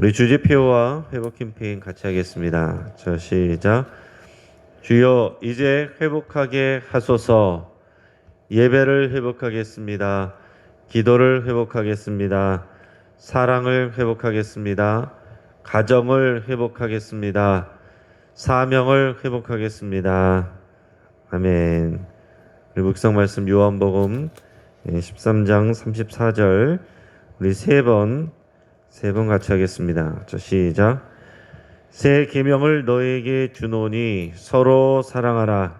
우리 주제표와 회복 캠페인 같이 하겠습니다. 자, 시작. 주여 이제 회복하게 하소서. 예배를 회복하겠습니다. 기도를 회복하겠습니다. 사랑을 회복하겠습니다. 가정을 회복하겠습니다. 사명을 회복하겠습니다. 아멘. 우리 묵상 말씀 요한복음 13장 34절 우리 세 번 같이 하겠습니다. 자, 시작. 새 계명을 너에게 주노니 서로 사랑하라.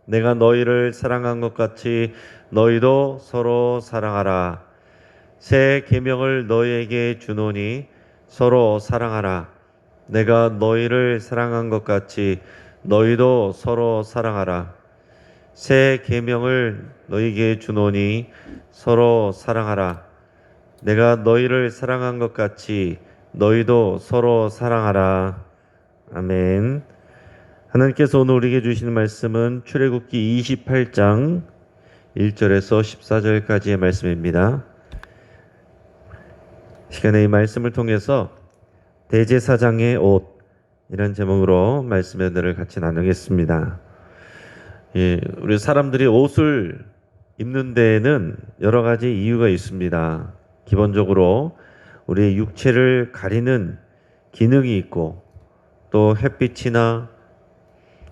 내가 너희를 사랑한 것 같이 너희도 서로 사랑하라. 새 계명을 너희에게 주노니 서로 사랑하라. 내가 너희를 사랑한 것 같이 너희도 서로 사랑하라. 새 계명을 너희에게 주노니 서로 사랑하라. 내가 너희를 사랑한 것 같이 너희도 서로 사랑하라. 아멘. 하나님께서 오늘 우리에게 주시는 말씀은 출애굽기 28장 1절에서 14절까지의 말씀입니다. 시간에 이 말씀을 통해서 대제사장의 옷 이런 제목으로 말씀의 은혜를 같이 나누겠습니다. 우리 사람들이 옷을 입는 데에는 여러 가지 이유가 있습니다. 기본적으로 우리의 육체를 가리는 기능이 있고 또 햇빛이나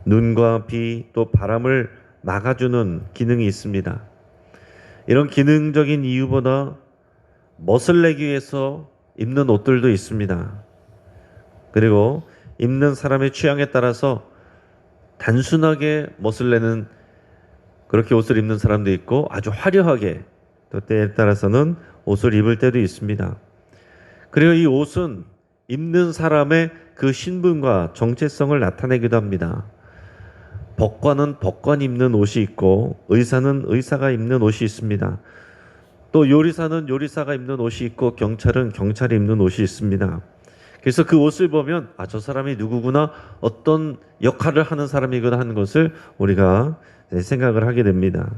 눈과 비 또 바람을 막아주는 기능이 있습니다. 이런 기능적인 이유보다 멋을 내기 위해서 입는 옷들도 있습니다. 그리고 입는 사람의 취향에 따라서 단순하게 멋을 내는 그렇게 옷을 입는 사람도 있고 아주 화려하게 또 때에 따라서는 옷을 입을 때도 있습니다. 그리고 이 옷은 입는 사람의 그 신분과 정체성을 나타내기도 합니다. 법관은 법관 입는 옷이 있고 의사는 의사가 입는 옷이 있습니다. 또 요리사는 요리사가 입는 옷이 있고 경찰은 경찰이 입는 옷이 있습니다. 그래서 그 옷을 보면 저 사람이 누구구나 어떤 역할을 하는 사람이구나 하는 것을 우리가 생각을 하게 됩니다.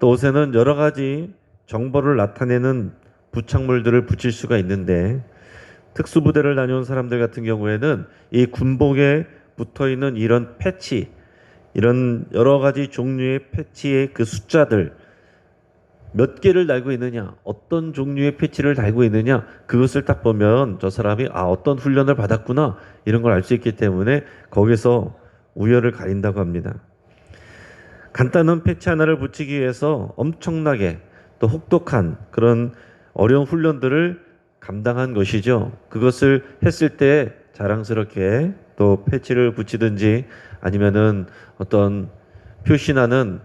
또 옷에는 여러 가지 정보를 나타내는 부착물들을 붙일 수가 있는데 특수부대를 다녀온 사람들 같은 경우에는 이 군복에 붙어있는 이런 패치 이런 여러 가지 종류의 패치의 그 숫자들 몇 개를 달고 있느냐 어떤 종류의 패치를 달고 있느냐 그것을 딱 보면 저 사람이 어떤 훈련을 받았구나 이런 걸 알 수 있기 때문에 거기서 우열을 가린다고 합니다. 간단한 패치 하나를 붙이기 위해서 엄청나게 또 혹독한 그런 어려운 훈련들을 감당한 것이죠. 그것을 했을 때 자랑스럽게 또 패치를 붙이든지 아니면은 어떤 표시나는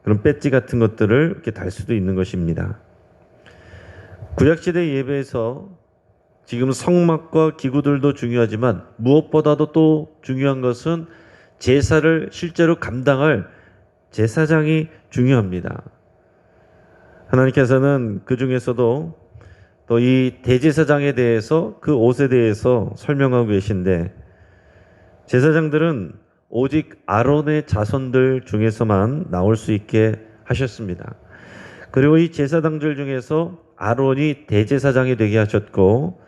그런 배지 같은 것들을 이렇게 달 수도 있는 것입니다. 구약시대 예배에서 지금 성막과 기구들도 중요하지만 무엇보다도 또 중요한 것은 제사를 실제로 감당할 제사장이 중요합니다. 하나님께서는 그 중에서도 또 이 대제사장에 대해서 그 옷에 대해서 설명하고 계신데 제사장들은 오직 아론의 자손들 중에서만 나올 수 있게 하셨습니다. 그리고 이 제사장들 중에서 아론이 대제사장이 되게 하셨고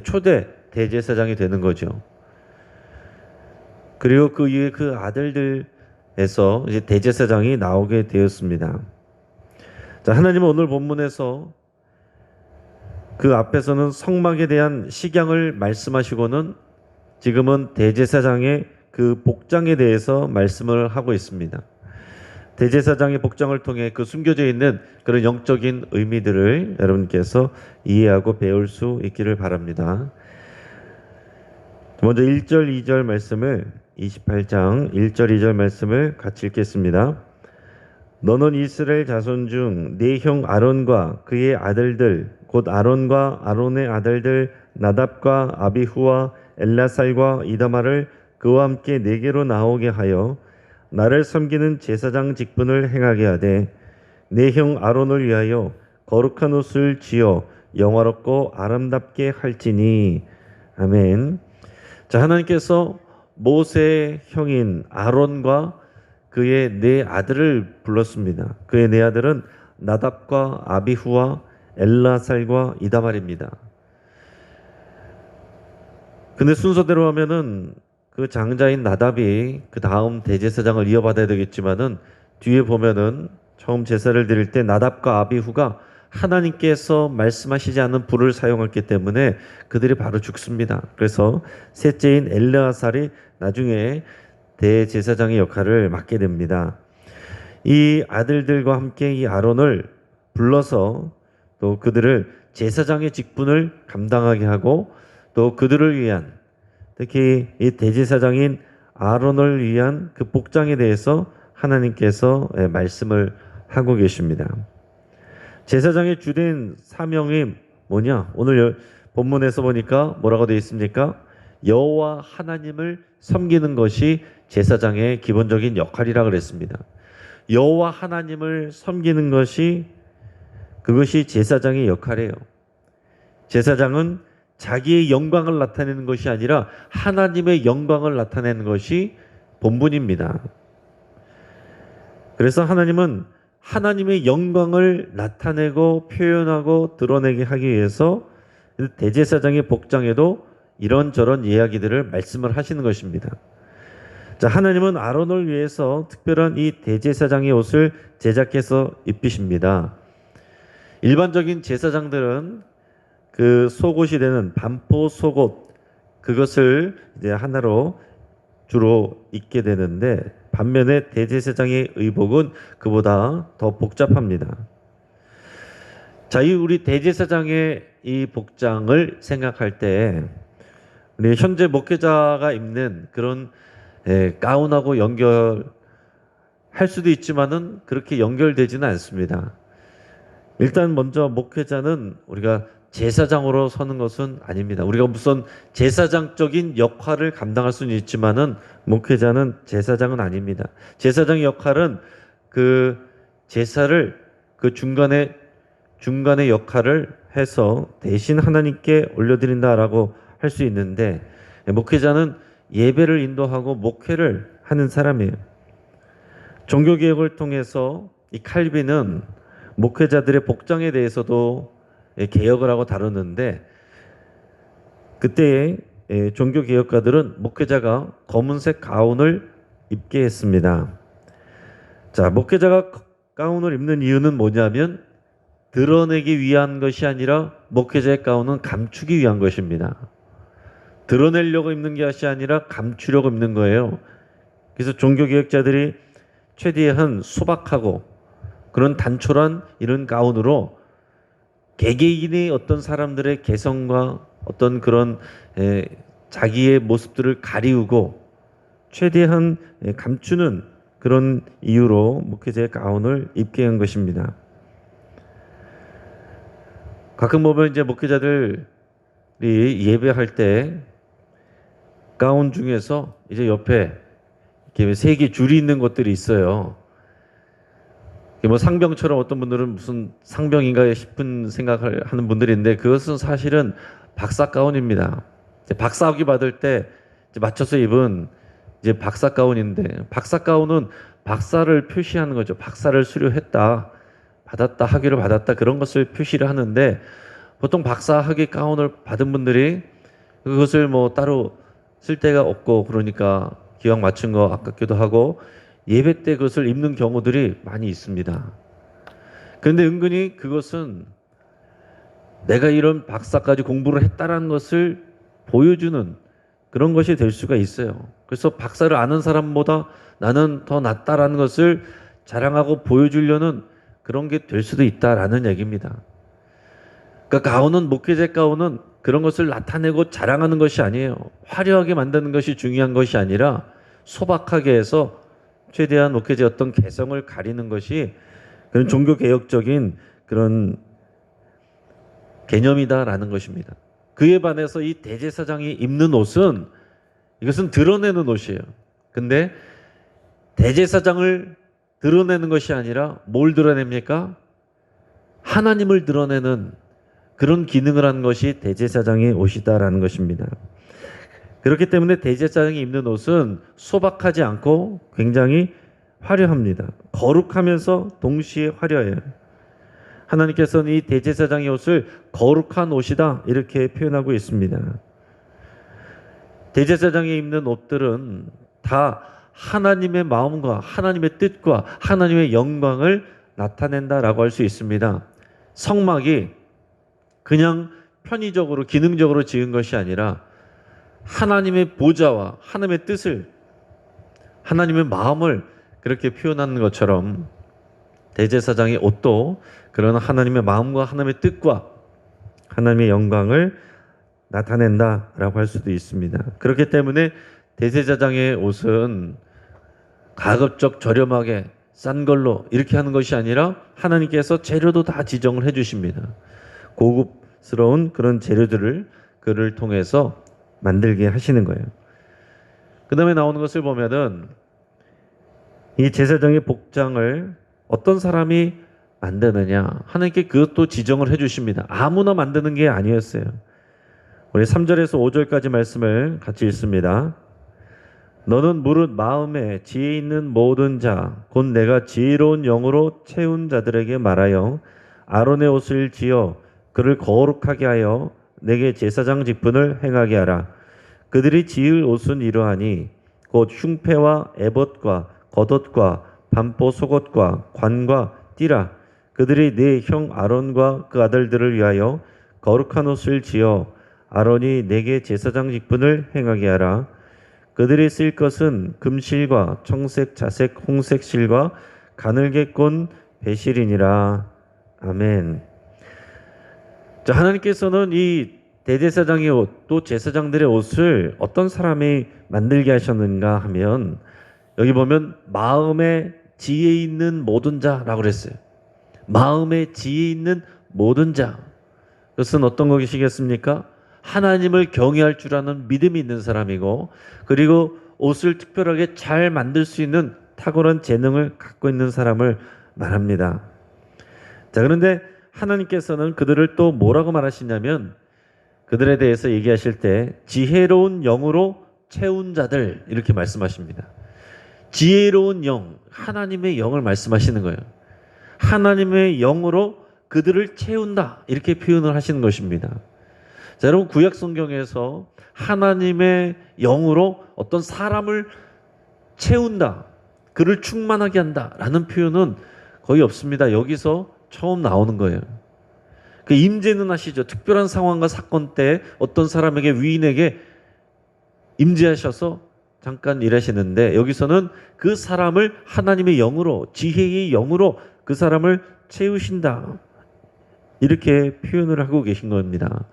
초대 대제사장이 되는 거죠. 그리고 그 이후에 그 아들들에서 이제 대제사장이 나오게 되었습니다. 자, 하나님은 오늘 본문에서 그 앞에서는 성막에 대한 식양을 말씀하시고는 지금은 대제사장의 그 복장에 대해서 말씀을 하고 있습니다. 대제사장의 복장을 통해 그 숨겨져 있는 그런 영적인 의미들을 여러분께서 이해하고 배울 수 있기를 바랍니다. 먼저 1절, 2절 말씀을 28장 1절, 2절 말씀을 같이 읽겠습니다. 너는 이스라엘 자손 중 네 형 아론과 그의 아들들 곧 아론과 아론의 아들들 나답과 아비후와 엘라살과 이다마를 그와 함께 내게로 나오게 하여 나를 섬기는 제사장 직분을 행하게 하되 내 형 아론을 위하여 거룩한 옷을 지어 영화롭고 아름답게 할지니. 아멘. 자, 하나님께서 모세의 형인 아론과 그의 네 아들을 불렀습니다. 그의 네 아들은 나답과 아비후와 엘라살과 이다말입니다. 근데 순서대로 하면은 그 장자인 나답이 그 다음 대제사장을 이어받아야 되겠지만은 뒤에 보면은 처음 제사를 드릴 때 나답과 아비후가 하나님께서 말씀하시지 않은 불을 사용했기 때문에 그들이 바로 죽습니다. 그래서 셋째인 엘르아살이 나중에 대제사장의 역할을 맡게 됩니다. 이 아들들과 함께 이 아론을 불러서 또 그들을 제사장의 직분을 감당하게 하고 또 그들을 위한 특히 이 대제사장인 아론을 위한 그 복장에 대해서 하나님께서 말씀을 하고 계십니다. 제사장의 주된 사명이 뭐냐? 오늘 본문에서 보니까 뭐라고 되어 있습니까? 여호와 하나님을 섬기는 것이 제사장의 기본적인 역할이라 그랬습니다. 여호와 하나님을 섬기는 것이 그것이 제사장의 역할이에요. 제사장은 자기의 영광을 나타내는 것이 아니라 하나님의 영광을 나타내는 것이 본분입니다. 그래서 하나님은 하나님의 영광을 나타내고 표현하고 드러내게 하기 위해서 대제사장의 복장에도 이런저런 이야기들을 말씀을 하시는 것입니다. 자, 하나님은 아론을 위해서 특별한 이 대제사장의 옷을 제작해서 입히십니다. 일반적인 제사장들은 그 속옷이 되는 반포 속옷 그것을 이제 하나로 주로 입게 되는데 반면에 대제사장의 의복은 그보다 더 복잡합니다. 자, 이 우리 대제사장의 이 복장을 생각할 때 우리 현재 목회자가 입는 그런 가운하고 연결할 수도 있지만은 그렇게 연결되지는 않습니다. 일단 먼저 목회자는 우리가 제사장으로 서는 것은 아닙니다. 우리가 무슨 제사장적인 역할을 감당할 수는 있지만은 목회자는 제사장은 아닙니다. 제사장의 역할은 그 제사를 그 중간에 역할을 해서 대신 하나님께 올려드린다라고 할 수 있는데 목회자는 예배를 인도하고 목회를 하는 사람이에요. 종교개혁을 통해서 이 칼빈은 목회자들의 복장에 대해서도 개혁을 하고 다뤘는데 그때의 종교개혁가들은 목회자가 검은색 가운을 입게 했습니다. 자, 목회자가 가운을 입는 이유는 뭐냐면 드러내기 위한 것이 아니라 목회자의 가운은 감추기 위한 것입니다. 드러내려고 입는 것이 아니라 감추려고 입는 거예요. 그래서 종교개혁자들이 최대한 소박하고 그런 단촐한 이런 가운으로 개개인의 어떤 사람들의 개성과 어떤 그런 자기의 모습들을 가리우고 최대한 감추는 그런 이유로 목회자의 가운을 입게 한 것입니다. 가끔 보면 이제 목회자들이 예배할 때 가운 중에서 이제 옆에 이렇게 세 개 줄이 있는 것들이 있어요. 뭐 상병처럼 어떤 분들은 무슨 상병인가 싶은 생각을 하는 분들이 있는데 그것은 사실은 박사 가운입니다. 박사학위 받을 때 맞춰서 입은 이제 박사 가운인데 박사 가운은 박사를 표시하는 거죠. 박사를 수료했다, 받았다, 학위를 받았다 그런 것을 표시를 하는데 보통 박사 학위 가운을 받은 분들이 그것을 뭐 따로 쓸 데가 없고 그러니까 기왕 맞춘 거 아깝기도 하고 예배 때 그것을 입는 경우들이 많이 있습니다. 그런데 은근히 그것은 내가 이런 박사까지 공부를 했다라는 것을 보여주는 그런 것이 될 수가 있어요. 그래서 박사를 아는 사람보다 나는 더 낫다라는 것을 자랑하고 보여주려는 그런 게 될 수도 있다라는 얘기입니다. 그러니까 가운은 목회자의 가운은 그런 것을 나타내고 자랑하는 것이 아니에요. 화려하게 만드는 것이 중요한 것이 아니라 소박하게 해서 최대한 목회자의 어떤 개성을 가리는 것이 그런 종교개혁적인 그런 개념이다라는 것입니다. 그에 반해서 이 대제사장이 입는 옷은 이것은 드러내는 옷이에요. 근데 대제사장을 드러내는 것이 아니라 뭘 드러냅니까? 하나님을 드러내는 그런 기능을 하는 것이 대제사장의 옷이다라는 것입니다. 그렇기 때문에 대제사장이 입는 옷은 소박하지 않고 굉장히 화려합니다. 거룩하면서 동시에 화려해요. 하나님께서는 이 대제사장의 옷을 거룩한 옷이다 이렇게 표현하고 있습니다. 대제사장이 입는 옷들은 다 하나님의 마음과 하나님의 뜻과 하나님의 영광을 나타낸다라고 할 수 있습니다. 성막이 그냥 편의적으로 기능적으로 지은 것이 아니라 하나님의 보좌와 하나님의 뜻을, 하나님의 마음을 그렇게 표현하는 것처럼 대제사장의 옷도 그런 하나님의 마음과 하나님의 뜻과 하나님의 영광을 나타낸다라고 할 수도 있습니다. 그렇기 때문에 대제사장의 옷은 가급적 저렴하게 싼 걸로 이렇게 하는 것이 아니라 하나님께서 재료도 다 지정을 해주십니다. 고급스러운 그런 재료들을 그를 통해서 만들게 하시는 거예요. 그 다음에 나오는 것을 보면은 이 제사장의 복장을 어떤 사람이 만드느냐, 하나님께 그것도 지정을 해주십니다. 아무나 만드는 게 아니었어요. 우리 3절에서 5절까지 말씀을 같이 읽습니다. 너는 무릇 마음에 지혜 있는 모든 자, 곧 내가 지혜로운 영으로 채운 자들에게 말하여 아론의 옷을 지어 그를 거룩하게 하여 내게 제사장 직분을 행하게 하라. 그들이 지을 옷은 이러하니 곧 흉패와 에봇과 겉옷과 반포 속옷과 관과 띠라. 그들이 네 형 아론과 그 아들들을 위하여 거룩한 옷을 지어 아론이 내게 제사장 직분을 행하게 하라. 그들이 쓸 것은 금실과 청색, 자색, 홍색 실과 가늘게 꼰 배실이니라. 아멘. 자, 하나님께서는 이 대제사장의 옷, 또 제사장들의 옷을 어떤 사람이 만들게 하셨는가 하면 여기 보면 마음에 지혜 있는 모든 자라고 그랬어요. 마음에 지혜 있는 모든 자. 그것은 어떤 것이겠습니까? 하나님을 경외할 줄 아는 믿음이 있는 사람이고, 그리고 옷을 특별하게 잘 만들 수 있는 탁월한 재능을 갖고 있는 사람을 말합니다. 자, 그런데 하나님께서는 그들을 또 뭐라고 말하시냐면 그들에 대해서 얘기하실 때 지혜로운 영으로 채운 자들 이렇게 말씀하십니다. 지혜로운 영, 하나님의 영을 말씀하시는 거예요. 하나님의 영으로 그들을 채운다 이렇게 표현을 하시는 것입니다. 자, 여러분 구약 성경에서 하나님의 영으로 어떤 사람을 채운다, 그를 충만하게 한다라는 표현은 거의 없습니다. 여기서 처음 나오는 거예요. 그 임재는 아시죠? 특별한 상황과 사건 때 어떤 사람에게 위인에게 임재하셔서 잠깐 일하시는데 여기서는 그 사람을 하나님의 영으로, 지혜의 영으로 그 사람을 채우신다. 이렇게 표현을 하고 계신 겁니다.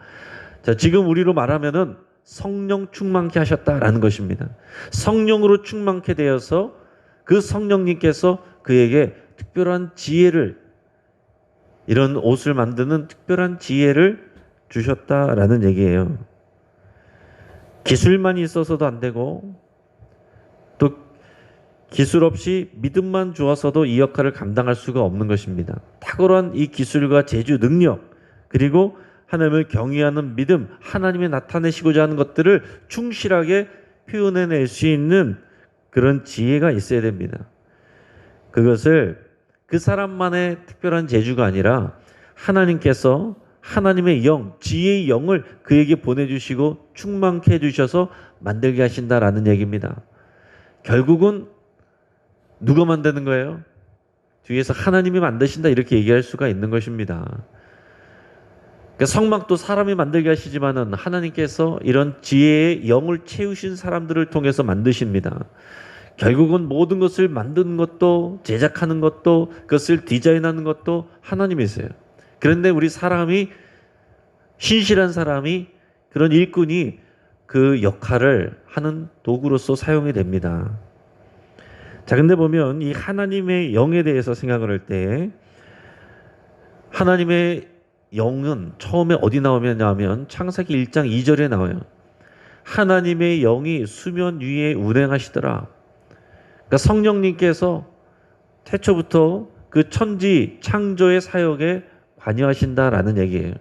자, 지금 우리로 말하면은 성령 충만케 하셨다라는 것입니다. 성령으로 충만케 되어서 그 성령님께서 그에게 특별한 지혜를, 이런 옷을 만드는 특별한 지혜를 주셨다라는 얘기예요. 기술만 있어서도 안 되고 또 기술 없이 믿음만 좋아서도 이 역할을 감당할 수가 없는 것입니다. 탁월한 이 기술과 재주, 능력, 그리고 하나님을 경외하는 믿음, 하나님이 나타내시고자 하는 것들을 충실하게 표현해낼 수 있는 그런 지혜가 있어야 됩니다. 그것을 그 사람만의 특별한 재주가 아니라 하나님께서 하나님의 영, 지혜의 영을 그에게 보내주시고 충만케 해주셔서 만들게 하신다라는 얘기입니다. 결국은 누가 만드는 거예요? 뒤에서 하나님이 만드신다 이렇게 얘기할 수가 있는 것입니다. 그러니까 성막도 사람이 만들게 하시지만은 하나님께서 이런 지혜의 영을 채우신 사람들을 통해서 만드십니다. 결국은 모든 것을 만드는 것도, 제작하는 것도, 그것을 디자인하는 것도 하나님이세요. 그런데 우리 사람이, 신실한 사람이, 그런 일꾼이 그 역할을 하는 도구로서 사용이 됩니다. 자, 근데 보면 이 하나님의 영에 대해서 생각을 할 때 하나님의 영은 처음에 어디 나오냐면 창세기 1장 2절에 나와요. 하나님의 영이 수면 위에 운행하시더라. 그러니까 성령님께서 태초부터 그 천지 창조의 사역에 관여하신다라는 얘기예요.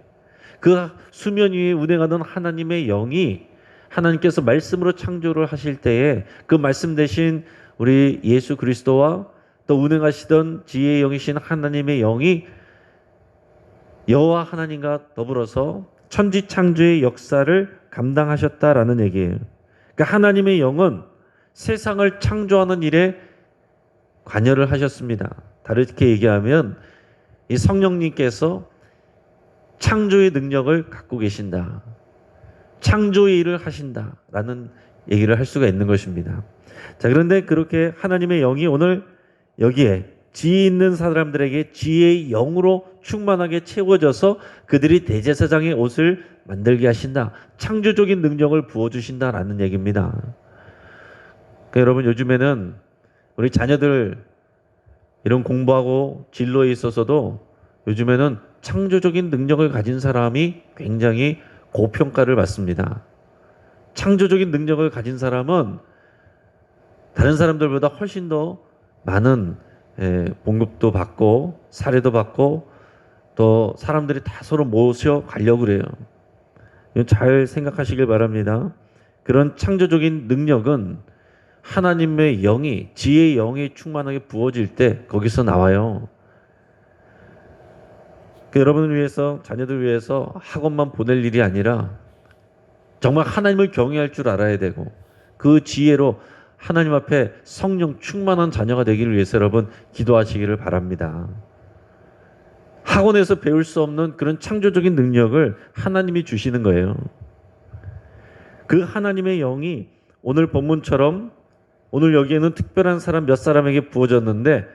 그 수면 위에 운행하던 하나님의 영이 하나님께서 말씀으로 창조를 하실 때에 그 말씀 대신 우리 예수 그리스도와 또 운행하시던 지혜의 영이신 하나님의 영이 여호와 하나님과 더불어서 천지 창조의 역사를 감당하셨다라는 얘기예요. 그러니까 하나님의 영은 세상을 창조하는 일에 관여를 하셨습니다. 다르게 얘기하면 이 성령님께서 창조의 능력을 갖고 계신다. 창조의 일을 하신다라는 얘기를 할 수가 있는 것입니다. 자, 그런데 그렇게 하나님의 영이 오늘 여기에 지혜 있는 사람들에게 지혜의 영으로 충만하게 채워져서 그들이 대제사장의 옷을 만들게 하신다. 창조적인 능력을 부어주신다라는 얘기입니다. 그러니까 여러분, 요즘에는 우리 자녀들 이런 공부하고 진로에 있어서도 요즘에는 창조적인 능력을 가진 사람이 굉장히 고평가를 받습니다. 창조적인 능력을 가진 사람은 다른 사람들보다 훨씬 더 많은 봉급도 받고 사례도 받고 또 사람들이 다 서로 모셔가려고 그래요. 이건 잘 생각하시길 바랍니다. 그런 창조적인 능력은 하나님의 영이, 지혜의 영이 충만하게 부어질 때 거기서 나와요. 여러분을 위해서, 자녀들 위해서 학원만 보낼 일이 아니라 정말 하나님을 경외할 줄 알아야 되고 그 지혜로 하나님 앞에 성령 충만한 자녀가 되기를 위해서 여러분 기도하시기를 바랍니다. 학원에서 배울 수 없는 그런 창조적인 능력을 하나님이 주시는 거예요. 그 하나님의 영이 오늘 본문처럼 오늘 여기에는 특별한 사람 몇 사람에게 부어졌는데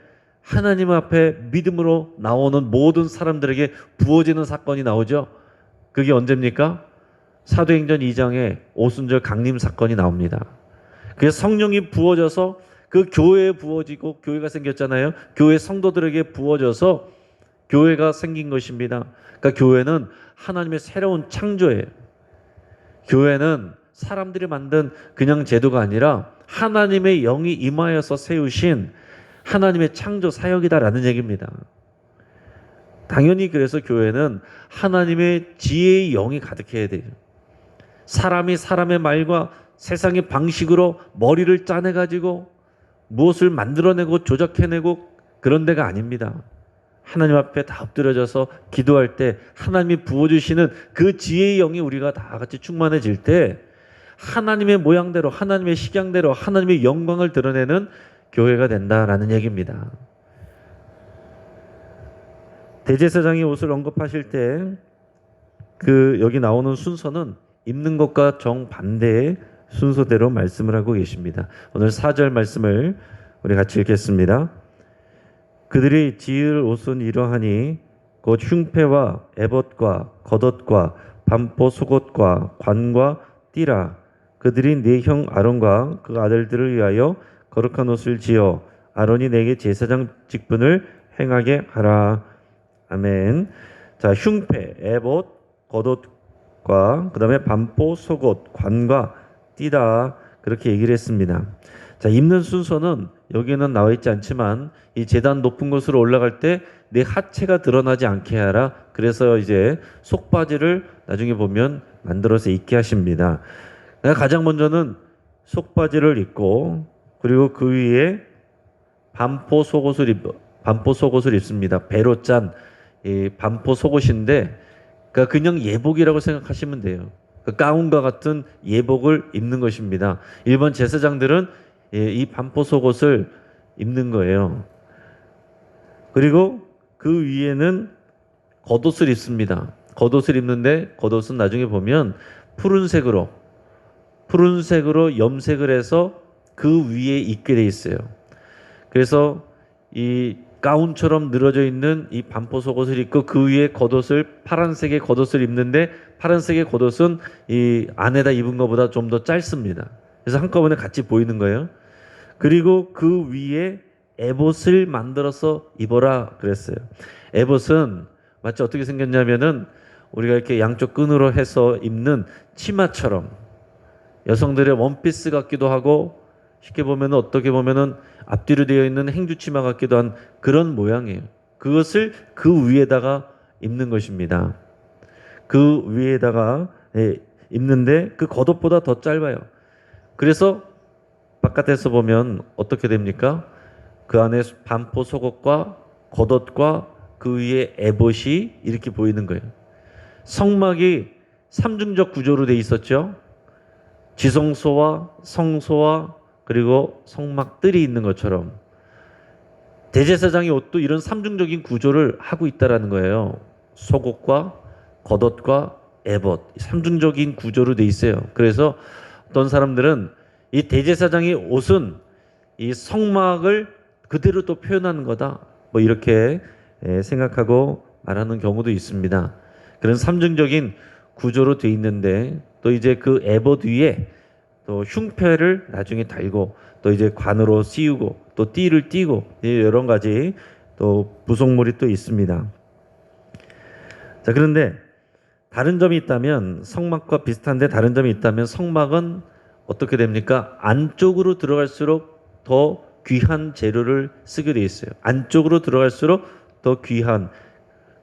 하나님 앞에 믿음으로 나오는 모든 사람들에게 부어지는 사건이 나오죠. 그게 언제입니까? 사도행전 2장에 오순절 강림 사건이 나옵니다. 그래서 성령이 부어져서 그 교회에 부어지고 교회가 생겼잖아요. 교회 성도들에게 부어져서 교회가 생긴 것입니다. 그러니까 교회는 하나님의 새로운 창조예요. 교회는 사람들이 만든 그냥 제도가 아니라 하나님의 영이 임하여서 세우신 하나님의 창조 사역이다라는 얘기입니다. 당연히 그래서 교회는 하나님의 지혜의 영이 가득해야 돼요. 사람이 사람의 말과 세상의 방식으로 머리를 짜내가지고 무엇을 만들어내고 조작해내고 그런 데가 아닙니다. 하나님 앞에 다 엎드려져서 기도할 때 하나님이 부어주시는 그 지혜의 영이 우리가 다 같이 충만해질 때 하나님의 모양대로 하나님의 식양대로 하나님의 영광을 드러내는 교회가 된다라는 얘기입니다. 대제사장의 옷을 언급하실 때 그 여기 나오는 순서는 입는 것과 정반대의 순서대로 말씀을 하고 계십니다. 오늘 4절 말씀을 우리 같이 읽겠습니다. 그들이 지을 옷은 이러하니 곧 흉패와 에봇과 겉옷과 반포 속옷과 관과 띠라. 그들이 네 형 아론과 그 아들들을 위하여 거룩한 옷을 지어 아론이 내게 제사장 직분을 행하게 하라. 아멘. 자, 흉패, 에봇, 겉옷과 그 다음에 반포 속옷, 관과 띠다, 그렇게 얘기를 했습니다. 자, 입는 순서는 여기는 나와 있지 않지만 이 제단 높은 곳으로 올라갈 때 내 하체가 드러나지 않게 하라. 그래서 이제 속바지를 나중에 보면 만들어서 입게 하십니다. 가장 먼저는 속바지를 입고 그리고 그 위에 반포 속옷을 입습니다. 배로 짠 이 반포 속옷인데 그러니까 그냥 예복이라고 생각하시면 돼요. 그 가운과 같은 예복을 입는 것입니다. 일반 제사장들은 이 반포 속옷을 입는 거예요. 그리고 그 위에는 겉옷을 입습니다. 겉옷을 입는데 겉옷은 나중에 보면 푸른색으로 염색을 해서 그 위에 입게 돼 있어요. 그래서 이 가운처럼 늘어져 있는 이 반포 속옷을 입고 그 위에 겉옷을 파란색의 겉옷을 입는데 파란색의 겉옷은 이 안에다 입은 것보다 좀 더 짧습니다. 그래서 한꺼번에 같이 보이는 거예요. 그리고 그 위에 에봇을 만들어서 입어라 그랬어요. 에봇은 마치 어떻게 생겼냐면은 우리가 이렇게 양쪽 끈으로 해서 입는 치마처럼 여성들의 원피스 같기도 하고 쉽게 보면 어떻게 보면은 앞뒤로 되어 있는 행주치마 같기도 한 그런 모양이에요. 그것을 그 위에다가 입는 것입니다. 그 위에다가 입는데 그 겉옷보다 더 짧아요. 그래서 바깥에서 보면 어떻게 됩니까? 그 안에 반포 속옷과 겉옷과 그 위에 에봇이 이렇게 보이는 거예요. 성막이 삼중적 구조로 돼 있었죠. 지성소와 성소와 그리고 성막들이 있는 것처럼 대제사장의 옷도 이런 삼중적인 구조를 하고 있다라는 거예요. 속옷과 겉옷과 에봇, 삼중적인 구조로 돼 있어요. 그래서 어떤 사람들은 이 대제사장의 옷은 이 성막을 그대로 또 표현하는 거다. 뭐 이렇게 생각하고 말하는 경우도 있습니다. 그런 삼중적인 구조로 돼 있는데 또 이제 그 에봇 위에 또 흉패를 나중에 달고 또 이제 관으로 씌우고 또 띠를 띠고 여러 가지 또 부속물이 또 있습니다. 자, 그런데 다른 점이 있다면 성막과 비슷한데 다른 점이 있다면 성막은 어떻게 됩니까? 안쪽으로 들어갈수록 더 귀한 재료를 쓰게 돼 있어요. 안쪽으로 들어갈수록 더 귀한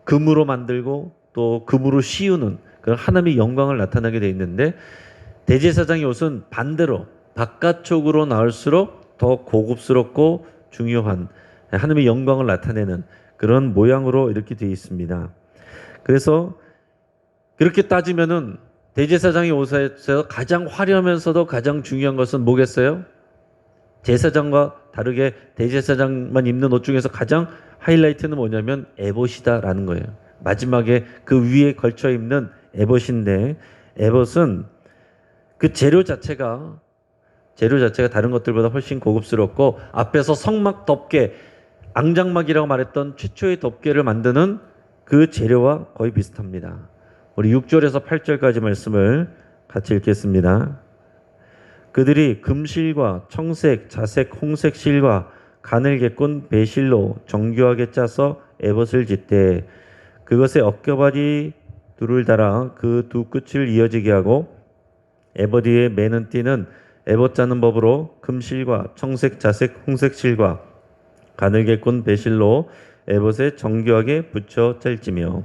금으로 만들고 또 금으로 씌우는 그런 하나님의 영광을 나타나게 돼 있는데 대제사장의 옷은 반대로 바깥쪽으로 나올수록 더 고급스럽고 중요한 하나님의 영광을 나타내는 그런 모양으로 이렇게 되어 있습니다. 그래서 그렇게 따지면은 대제사장의 옷에서 가장 화려하면서도 가장 중요한 것은 뭐겠어요? 제사장과 다르게 대제사장만 입는 옷 중에서 가장 하이라이트는 뭐냐면 에봇이다라는 거예요. 마지막에 그 위에 걸쳐 입는 에봇인데 에봇은 그 재료 자체가 다른 것들보다 훨씬 고급스럽고 앞에서 성막 덮개, 앙장막이라고 말했던 최초의 덮개를 만드는 그 재료와 거의 비슷합니다. 우리 6절에서 8절까지 말씀을 같이 읽겠습니다. 그들이 금실과 청색, 자색, 홍색 실과 가늘게 꼰 배실로 정교하게 짜서 에봇을 짓되 그것에 어깨바지 둘을 달아 그 두 끝을 이어지게 하고 에봇 위에 매는 띠는 에봇 짜는 법으로 금실과 청색, 자색, 홍색 실과 가늘게 꼰 배실로 에봇에 정교하게 붙여 짤지며.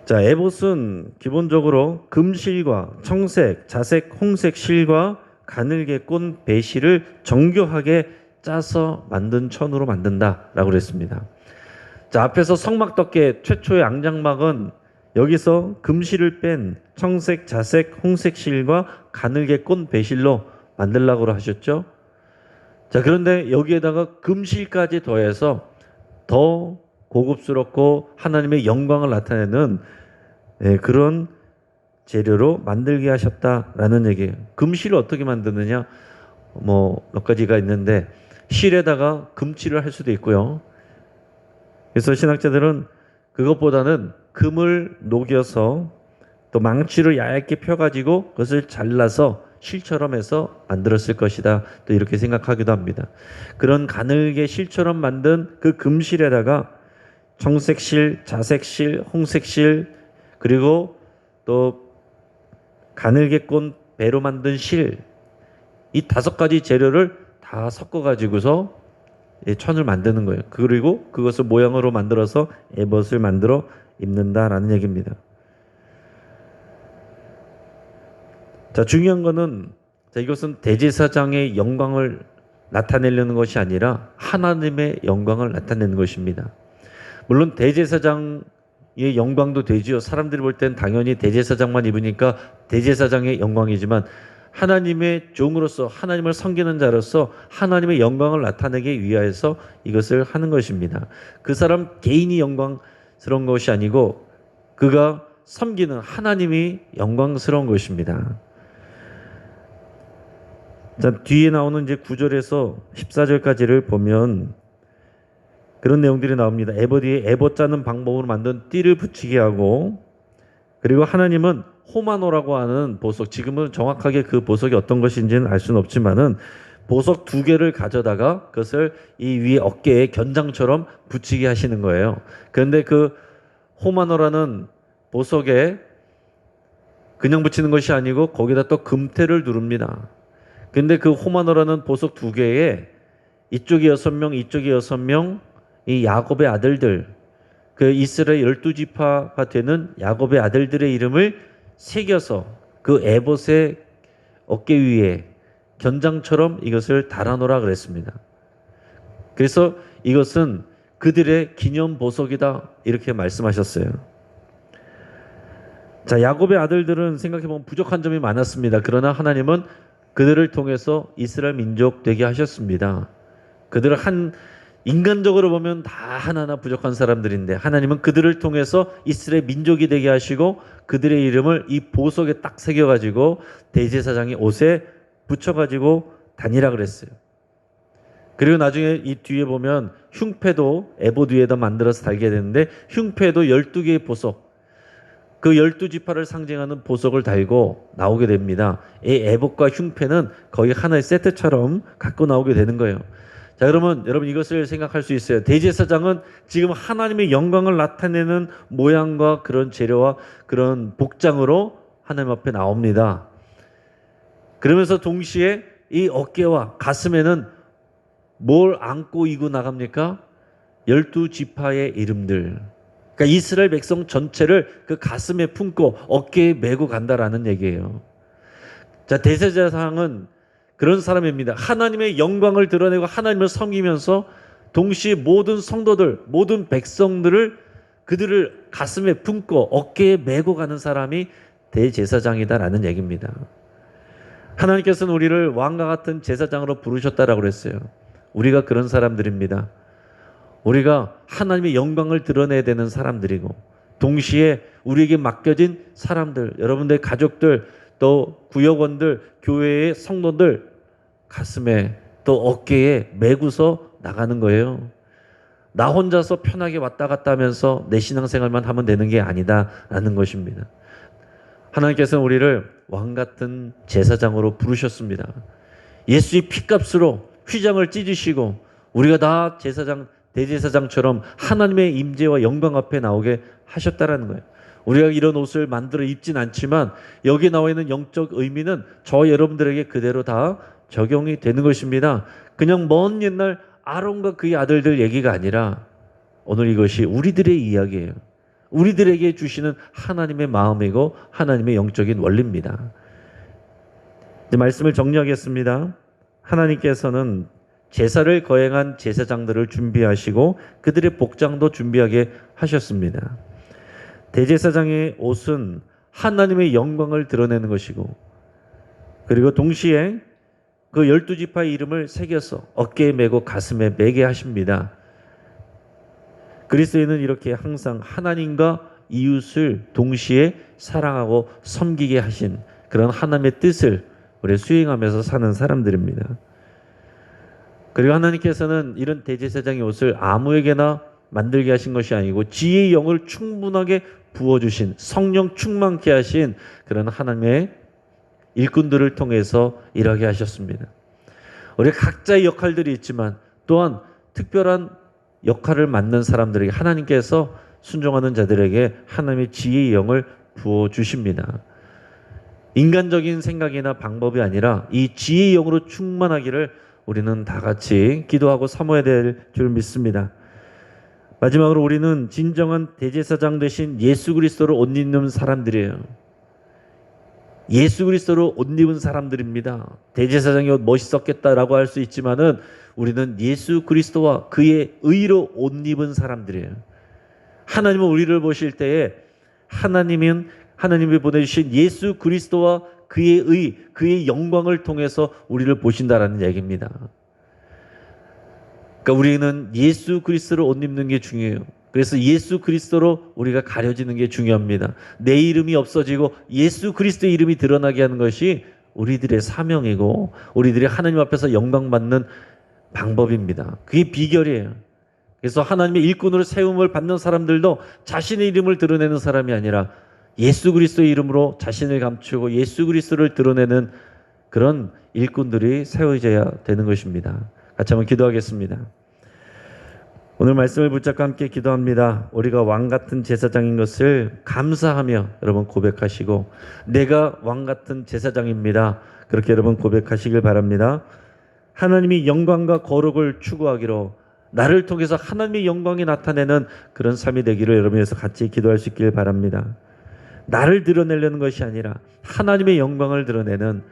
자, 에봇은 기본적으로 금실과 청색, 자색, 홍색 실과 가늘게 꼰 배실을 정교하게 짜서 만든 천으로 만든다라고 그랬습니다. 자, 앞에서 성막 덮개 최초의 앙장막은 여기서 금실을 뺀 청색, 자색, 홍색 실과 가늘게 꼰 배실로 만들라고 하셨죠. 자, 그런데 여기에다가 금실까지 더해서 더 고급스럽고 하나님의 영광을 나타내는 그런 재료로 만들게 하셨다라는 얘기예요. 금실을 어떻게 만드느냐? 뭐 몇 가지가 있는데 실에다가 금칠을 할 수도 있고요. 그래서 신학자들은 그것보다는 금을 녹여서 또 망치로 얇게 펴가지고 그것을 잘라서 실처럼 해서 만들었을 것이다. 또 이렇게 생각하기도 합니다. 그런 가늘게 실처럼 만든 그 금실에다가 청색실, 자색실, 홍색실 그리고 또 가늘게 꼰 배로 만든 실, 이 5가지 재료를 다 섞어가지고서 천을 만드는 거예요. 그리고 그것을 모양으로 만들어서 에봇을 만들어 입는다라는 얘기입니다. 자, 중요한 거는 이것은 대제사장의 영광을 나타내려는 것이 아니라 하나님의 영광을 나타내는 것입니다. 물론 대제사장의 영광도 되지요. 사람들이 볼 땐 당연히 대제사장만 입으니까 대제사장의 영광이지만 하나님의 종으로서 하나님을 섬기는 자로서 하나님의 영광을 나타내기 위하여서 이것을 하는 것입니다. 그 사람 개인이 영광스러운 것이 아니고 그가 섬기는 하나님이 영광스러운 것입니다. 자, 뒤에 나오는 이제 9절에서 14절까지를 보면 그런 내용들이 나옵니다. 에봇 위에 에봇 짜는 방법으로 만든 띠를 붙이게 하고 그리고 하나님은 호마노라고 하는 보석, 지금은 정확하게 그 보석이 어떤 것인지는 알 수는 없지만은 보석 2개를 가져다가 그것을 이 위에 어깨에 견장처럼 붙이게 하시는 거예요. 그런데 그 호마노라는 보석에 그냥 붙이는 것이 아니고 거기다 또 금태를 두릅니다. 근데 그 호마노라는 보석 2개에 이쪽이 6명, 이쪽이 6명, 이 야곱의 아들들, 그 이스라엘 12지파가 되는 야곱의 아들들의 이름을 새겨서 그 에봇의 어깨 위에 견장처럼 이것을 달아놓으라 그랬습니다. 그래서 이것은 그들의 기념 보석이다 이렇게 말씀하셨어요. 자, 야곱의 아들들은 생각해보면 부족한 점이 많았습니다. 그러나 하나님은 그들을 통해서 이스라엘 민족 되게 하셨습니다. 그들을 인간적으로 보면 다 하나하나 부족한 사람들인데 하나님은 그들을 통해서 이스라엘 민족이 되게 하시고 그들의 이름을 이 보석에 딱 새겨가지고 대제사장의 옷에 붙여가지고 다니라 그랬어요. 그리고 나중에 이 뒤에 보면 흉패도 에봇 위에다 만들어서 달게 되는데 흉패도 12개의 보석, 그 12지파를 상징하는 보석을 달고 나오게 됩니다. 이 에봇과 흉패는 거의 하나의 세트처럼 갖고 나오게 되는 거예요. 자, 그러면 여러분 이것을 생각할 수 있어요. 대제사장은 지금 하나님의 영광을 나타내는 모양과 그런 재료와 그런 복장으로 하나님 앞에 나옵니다. 그러면서 동시에 이 어깨와 가슴에는 뭘 안고 이고 나갑니까? 12지파의 이름들. 그러니까 이스라엘 백성 전체를 그 가슴에 품고 어깨에 메고 간다라는 얘기예요. 자, 대제사장은 그런 사람입니다. 하나님의 영광을 드러내고 하나님을 섬기면서 동시에 모든 성도들, 모든 백성들을 그들을 가슴에 품고 어깨에 메고 가는 사람이 대제사장이다라는 얘기입니다. 하나님께서는 우리를 왕과 같은 제사장으로 부르셨다라고 그랬어요. 우리가 그런 사람들입니다. 우리가 하나님의 영광을 드러내야 되는 사람들이고 동시에 우리에게 맡겨진 사람들, 여러분들의 가족들, 또 구역원들, 교회의 성도들 가슴에 또 어깨에 메고서 나가는 거예요. 나 혼자서 편하게 왔다 갔다 하면서 내 신앙생활만 하면 되는 게 아니다라는 것입니다. 하나님께서는 우리를 왕 같은 제사장으로 부르셨습니다. 예수의 피값으로 휘장을 찢으시고 우리가 다 대제사장처럼 하나님의 임재와 영광 앞에 나오게 하셨다라는 거예요. 우리가 이런 옷을 만들어 입진 않지만 여기 나와 있는 영적 의미는 저 여러분들에게 그대로 다 적용이 되는 것입니다. 그냥 먼 옛날 아론과 그의 아들들 얘기가 아니라 오늘 이것이 우리들의 이야기예요. 우리들에게 주시는 하나님의 마음이고 하나님의 영적인 원리입니다. 이제 말씀을 정리하겠습니다. 하나님께서는 제사를 거행한 제사장들을 준비하시고 그들의 복장도 준비하게 하셨습니다. 대제사장의 옷은 하나님의 영광을 드러내는 것이고 그리고 동시에 그 12지파의 이름을 새겨서 어깨에 메고 가슴에 메게 하십니다. 그리스도인은 이렇게 항상 하나님과 이웃을 동시에 사랑하고 섬기게 하신 그런 하나님의 뜻을 우리 수행하면서 사는 사람들입니다. 그리고 하나님께서는 이런 대제사장의 옷을 아무에게나 만들게 하신 것이 아니고 지혜의 영을 충분하게 부어주신 성령 충만케 하신 그런 하나님의 일꾼들을 통해서 일하게 하셨습니다. 우리 각자의 역할들이 있지만 또한 특별한 역할을 맡는 사람들에게 하나님께서 순종하는 자들에게 하나님의 지혜의 영을 부어주십니다. 인간적인 생각이나 방법이 아니라 이 지혜의 영으로 충만하기를 우리는 다 같이 기도하고 사모해야 될 줄 믿습니다. 마지막으로 우리는 진정한 대제사장 되신 예수 그리스도를 옷 입는 사람들이에요. 예수 그리스도로 옷 입은 사람들입니다. 대제사장이 옷 멋있었겠다라고 할 수 있지만은 우리는 예수 그리스도와 그의 의로 옷 입은 사람들이에요. 하나님은 우리를 보실 때에 하나님이 보내주신 예수 그리스도와 그의 의, 그의 영광을 통해서 우리를 보신다라는 얘기입니다. 그러니까 우리는 예수 그리스도를 옷 입는 게 중요해요. 그래서 예수 그리스도로 우리가 가려지는 게 중요합니다. 내 이름이 없어지고 예수 그리스도의 이름이 드러나게 하는 것이 우리들의 사명이고 우리들이 하나님 앞에서 영광받는 방법입니다. 그게 비결이에요. 그래서 하나님의 일꾼으로 세움을 받는 사람들도 자신의 이름을 드러내는 사람이 아니라 예수 그리스도의 이름으로 자신을 감추고 예수 그리스도를 드러내는 그런 일꾼들이 세워져야 되는 것입니다. 같이 한번 기도하겠습니다. 오늘 말씀을 붙잡고 함께 기도합니다. 우리가 왕 같은 제사장인 것을 감사하며 여러분 고백하시고 내가 왕 같은 제사장입니다. 그렇게 여러분 고백하시길 바랍니다. 하나님이 영광과 거룩을 추구하기로 나를 통해서 하나님의 영광이 나타내는 그런 삶이 되기를 여러분에서 같이 기도할 수 있길 바랍니다. 나를 드러내려는 것이 아니라 하나님의 영광을 드러내는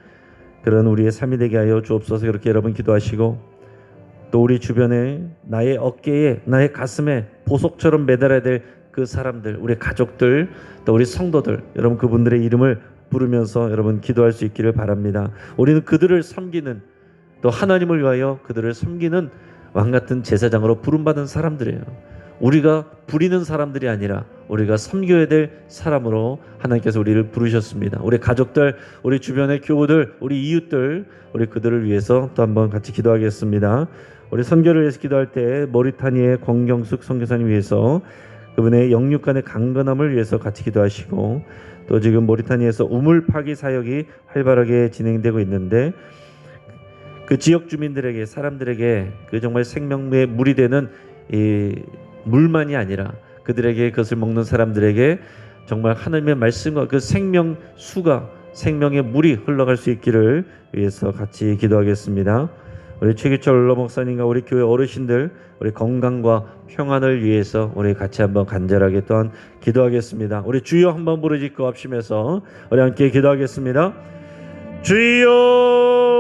그런 우리의 삶이 되게 하여 주옵소서. 그렇게 여러분 기도하시고 또 우리 주변에 나의 어깨에 나의 가슴에 보석처럼 매달아야 될 그 사람들, 우리 가족들, 또 우리 성도들, 여러분 그분들의 이름을 부르면서 여러분 기도할 수 있기를 바랍니다. 우리는 그들을 섬기는, 또 하나님을 위하여 그들을 섬기는 왕같은 제사장으로 부름받은 사람들이에요. 우리가 부리는 사람들이 아니라 우리가 섬겨야 될 사람으로 하나님께서 우리를 부르셨습니다. 우리 가족들, 우리 주변의 교우들, 우리 이웃들, 우리 그들을 위해서 또 한번 같이 기도하겠습니다. 우리 선교를 위해서 기도할 때 모리타니아의 권경숙 선교사님 위해서 그분의 영육간의 강건함을 위해서 같이 기도하시고, 또 지금 모리타니아에서 우물 파기 사역이 활발하게 진행되고 있는데 그 지역 주민들에게, 사람들에게 그 정말 생명의 물이 되는 이 물만이 아니라 그들에게, 그것을 먹는 사람들에게 정말 하나님의 말씀과 그 생명 수가, 생명의 물이 흘러갈 수 있기를 위해서 같이 기도하겠습니다. 우리 최기철 목사님과 우리 교회 어르신들, 우리 건강과 평안을 위해서 우리 같이 한번 간절하게 또한 기도하겠습니다. 우리 주여 한번 부르짖고 합심해서 우리 함께 기도하겠습니다. 주여